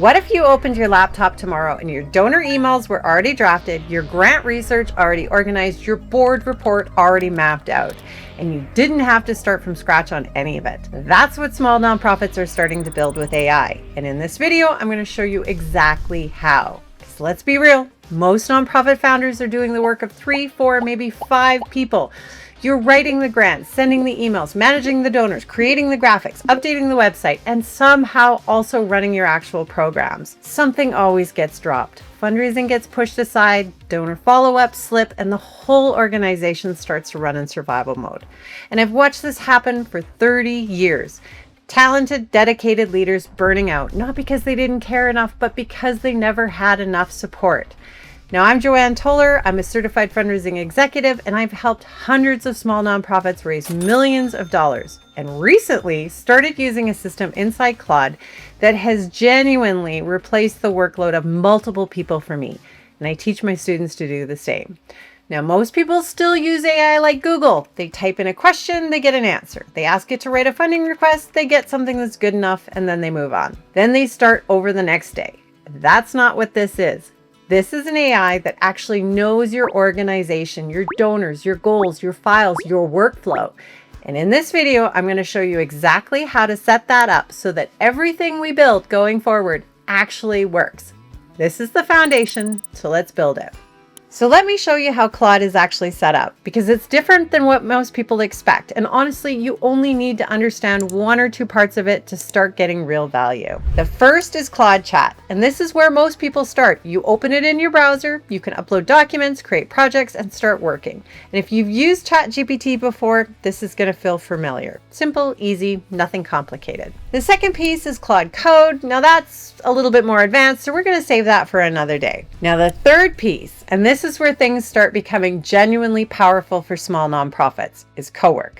What if you opened your laptop tomorrow and your donor emails were already drafted, your grant research already organized, your board report already mapped out, and you didn't have to start from scratch on any of it? That's what small nonprofits are starting to build with AI. And in this video, I'm going to show you exactly how. Because let's be real, most nonprofit founders are doing the work of 3, 4, maybe 5 people. You're writing the grants, sending the emails, managing the donors, creating the graphics, updating the website, and somehow also running your actual programs. Something always gets dropped. Fundraising gets pushed aside, donor follow-ups slip, and the whole organization starts to run in survival mode. And I've watched this happen for 30 years. Talented, dedicated leaders burning out, not because they didn't care enough, but because they never had enough support. Now, I'm Joanne Toller. I'm a certified fundraising executive, and I've helped hundreds of small nonprofits raise millions of dollars, and recently started using a system inside Claude that has genuinely replaced the workload of multiple people for me, and I teach my students to do the same. Now, most people still use AI like Google. They type in a question, they get an answer. They ask it to write a funding request, they get something that's good enough, and then they move on. Then they start over the next day. That's not what this is. This is an AI that actually knows your organization, your donors, your goals, your files, your workflow. And in this video, I'm going to show you exactly how to set that up so that everything we build going forward actually works. This is the foundation, so let's build it. So let me show you how Claude is actually set up, because it's different than what most people expect. And honestly, you only need to understand 1 or 2 parts of it to start getting real value. The first is Claude Chat, and this is where most people start. You open it in your browser, you can upload documents, create projects, and start working. And if you've used ChatGPT before, this is going to feel familiar. Simple, easy, nothing complicated. The second piece is Claude Code. Now that's a little bit more advanced, so we're going to save that for another day. Now the third piece, and this is where things start becoming genuinely powerful for small nonprofits, is Cowork.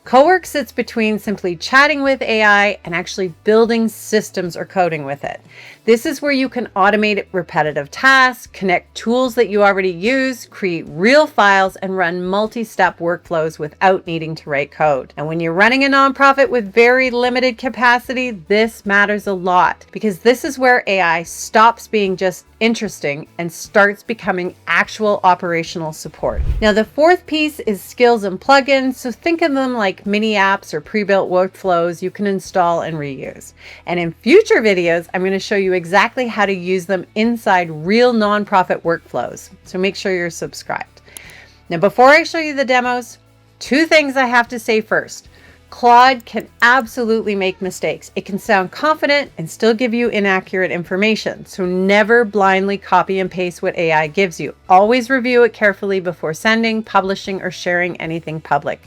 Cowork sits between simply chatting with AI and actually building systems or coding with it. This is where you can automate repetitive tasks, connect tools that you already use, create real files, and run multi-step workflows without needing to write code. And when you're running a nonprofit with very limited capacity, this matters a lot, because this is where AI stops being just interesting and starts becoming actual operational support. Now, the fourth piece is skills and plugins. So think of them like mini apps or pre-built workflows you can install and reuse. And in future videos, I'm going to show you exactly how to use them inside real nonprofit workflows. So make sure you're subscribed. Now, before I show you the demos, 2 things I have to say first. Claude can absolutely make mistakes. It can sound confident and still give you inaccurate information. So never blindly copy and paste what AI gives you. Always review it carefully before sending, publishing, or sharing anything public.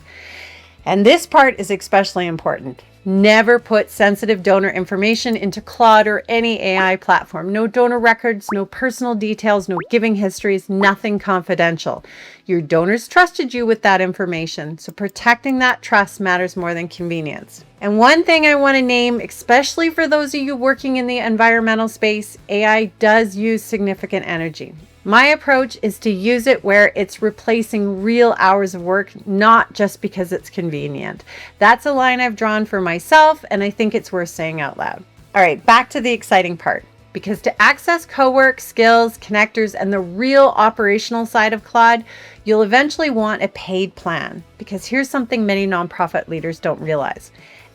And this part is especially important. Never put sensitive donor information into Claude or any AI platform. No donor records, no personal details, no giving histories, nothing confidential. Your donors trusted you with that information, so protecting that trust matters more than convenience. And one thing I want to name, especially for those of you working in the environmental space, AI does use significant energy. My approach is to use it where it's replacing real hours of work, not just because it's convenient. That's a line I've drawn for myself, and I think it's worth saying out loud. All right, back to the exciting part. Because to access Cowork, skills, connectors, and the real operational side of Claude, you'll eventually want a paid plan. Because here's something many nonprofit leaders don't realize.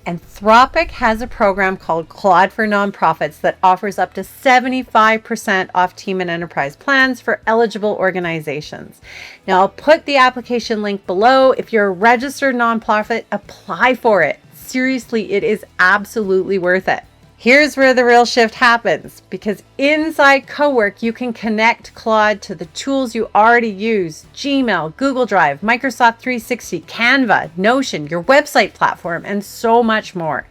Anthropic has a program called Claude for Nonprofits that offers up to 75% off team and enterprise plans for eligible organizations. Now, I'll put the application link below. If you're a registered nonprofit, apply for it. Seriously, it is absolutely worth it. Here's where the real shift happens, because inside Cowork, you can connect Claude to the tools you already use: Gmail, Google Drive, Microsoft 360, Canva, Notion, your website platform, and so much more.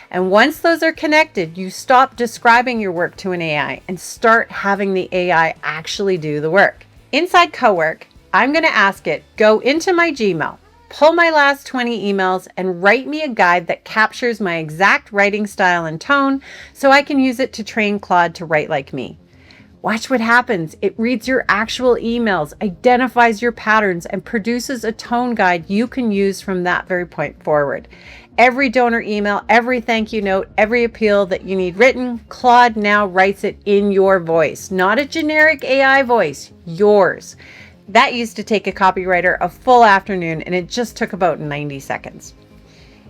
And once those are connected, you stop describing your work to an AI and start having the AI actually do the work. Inside Cowork, I'm going to ask it, go into my Gmail, pull my last 20 emails, and write me a guide that captures my exact writing style and tone so I can use it to train Claude to write like me. Watch what happens. It reads your actual emails, identifies your patterns, and produces a tone guide you can use from that very point forward. Every donor email, every thank you note, every appeal that you need written, Claude now writes it in your voice, not a generic AI voice, yours. That used to take a copywriter a full afternoon, and it just took about 90 seconds.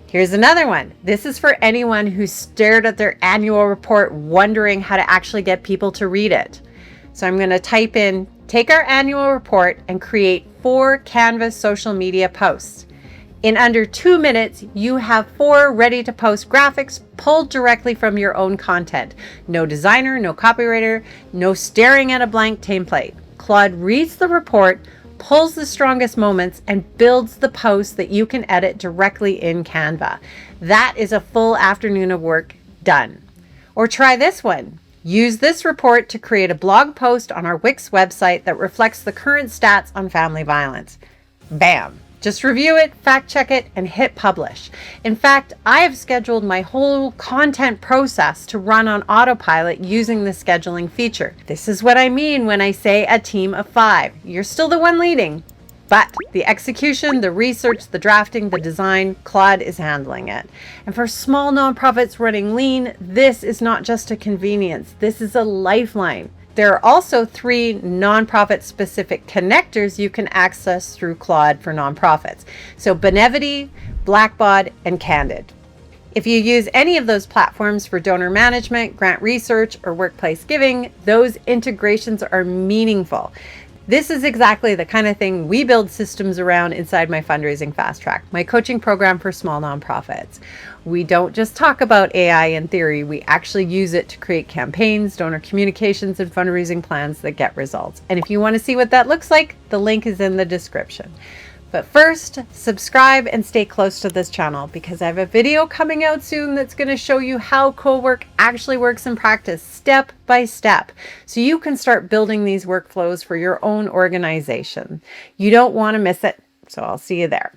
Here's another one. This is for anyone who stared at their annual report wondering how to actually get people to read it. So I'm going to type in, take our annual report and create 4 Canva social media posts. In under 2 minutes, you have 4 ready to post graphics pulled directly from your own content. No designer, no copywriter, no staring at a blank template. Claude reads the report, pulls the strongest moments, and builds the post that you can edit directly in Canva. That is a full afternoon of work done. Or try this one. Use this report to create a blog post on our Wix website that reflects the current stats on family violence. Bam! Just review it, fact check it, and hit publish. In fact, I have scheduled my whole content process to run on autopilot using the scheduling feature. This is what I mean when I say a team of 5. You're still the one leading, but the execution, the research, the drafting, the design, Claude is handling it. And for small nonprofits running lean, this is not just a convenience. This is a lifeline. There are also 3 nonprofit specific connectors you can access through Claude for nonprofits. So Benevity, Blackbaud, and Candid. If you use any of those platforms for donor management, grant research, or workplace giving, those integrations are meaningful. This is exactly the kind of thing we build systems around inside my Fundraising Fast Track, my coaching program for small nonprofits. We don't just talk about AI in theory, we actually use it to create campaigns, donor communications, and fundraising plans that get results. And if you want to see what that looks like, the link is in the description. But first, subscribe and stay close to this channel because I have a video coming out soon that's going to show you how co-work actually works in practice, step by step, so you can start building these workflows for your own organization. You don't want to miss it, so I'll see you there.